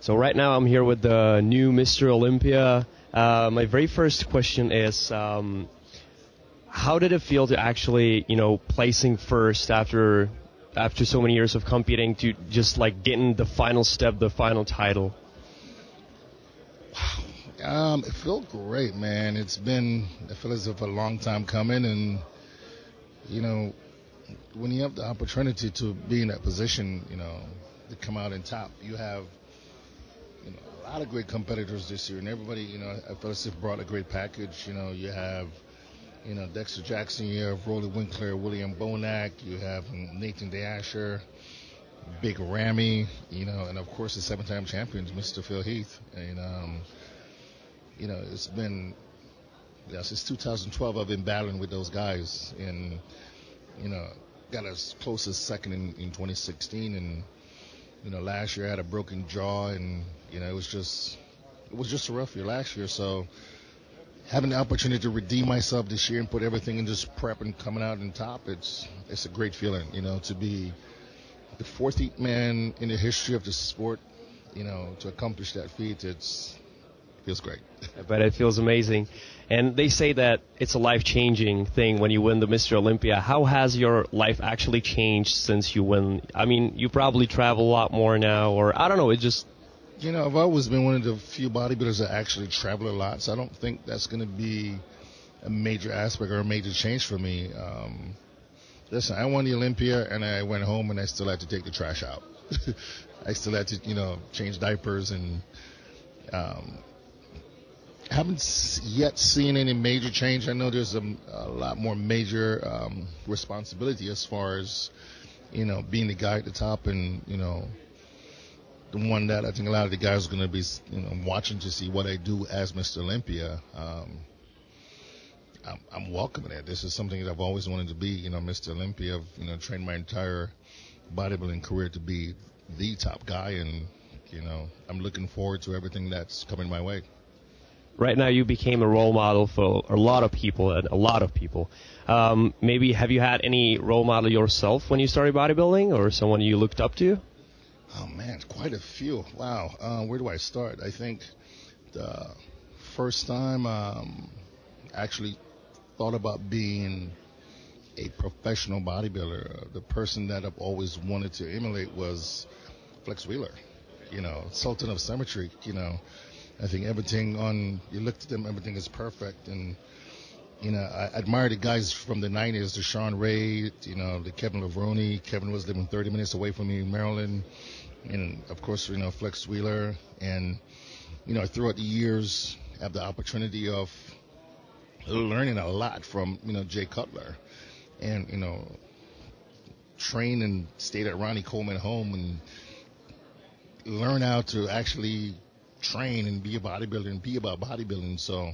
So right now I'm here with the new Mr. Olympia. My very first question is, how did it feel to actually, placing first after so many years of competing to just like getting the final step, the final title? It felt great, man. It feels as if a long time coming, and when you have the opportunity to be in that position, to come out on top, you have a lot of great competitors this year, and everybody, I feel as if brought a great package. You have Dexter Jackson, you have Rhoden Winkler, William Bonac, you have Nathan DeAsher, Big Ramy, and of course the 7-time champions, Mr. Phil Heath. And it's been since 2012 I've been battling with those guys, and got as close as second in 2016, and last year I had a broken jaw, and it was just a rough year last year. So having the opportunity to redeem myself this year and put everything in just prep and coming out on top, it's a great feeling, to be the 14th man in the history of the sport, to accomplish that feat. It feels great. I bet it feels amazing. And they say that it's a life-changing thing when you win the Mr. Olympia. How has your life actually changed since you win? I mean, you probably travel a lot more now, or I don't know, it just... I've always been one of the few bodybuilders that actually travel a lot, so I don't think that's going to be a major aspect or a major change for me. Listen, I won the Olympia, and I went home, and I still had to take the trash out. I still had to, change diapers, and haven't yet seen any major change. I know there's a lot more major responsibility as far as, being the guy at the top, and, the one that I think a lot of the guys are going to be, watching to see what I do as Mr. Olympia. I'm welcoming it. This is something that I've always wanted to be, Mr. Olympia. I've, trained my entire bodybuilding career to be the top guy, and, I'm looking forward to everything that's coming my way. Right now you became a role model for a lot of people. Maybe have you had any role model yourself when you started bodybuilding, or someone you looked up to? Oh, man, quite a few. Wow. Where do I start? I think the first time I actually thought about being a professional bodybuilder, the person that I've always wanted to emulate was Flex Wheeler, Sultan of Symmetry. I think everything you looked at them, everything is perfect. And, I admire the guys from the 90s, the Shawn, the Kevin Levrone. Kevin was living 30 minutes away from me in Maryland. And, of course, Flex Wheeler. And, throughout the years, I have the opportunity of learning a lot from, Jay Cutler. And, train and stayed at Ronnie Coleman home and learn how to actually train and be a bodybuilder and be about bodybuilding. So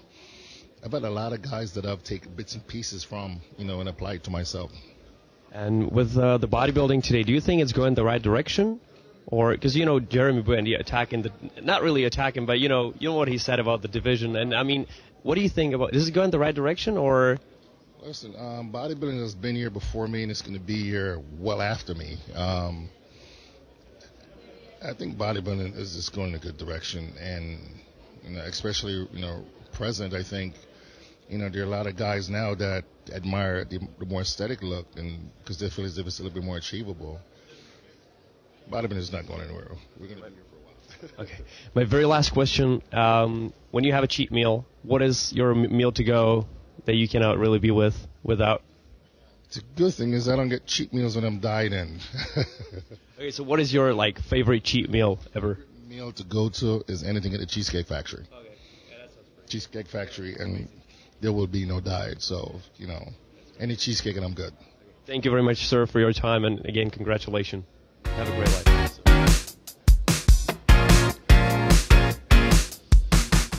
I've had a lot of guys that I've taken bits and pieces from, and applied to myself. And with the bodybuilding today, do you think it's going the right direction? Or, because, Jeremy Buendia not really attacking, but, you know what he said about the division. And, I mean, what do you think about, is it going the right direction, or? Listen, bodybuilding has been here before me, and it's going to be here well after me. I think bodybuilding is just going in a good direction, and especially present. I think there are a lot of guys now that admire the more aesthetic look, and because they feel as if it's a little bit more achievable. Bodybuilding is not going anywhere. We're going to be here for a while. Okay. My very last question: when you have a cheat meal, what is your meal to go that you cannot really be without? The good thing is I don't get cheat meals when I'm dieting. Okay, so what is your favorite cheat meal ever? Meal to go to is anything at the Cheesecake Factory. Okay, yeah, that sounds pretty. Cheesecake Factory, and there will be no diet. So any cheesecake and I'm good. Thank you very much, sir, for your time, and again, congratulations. Have a great life.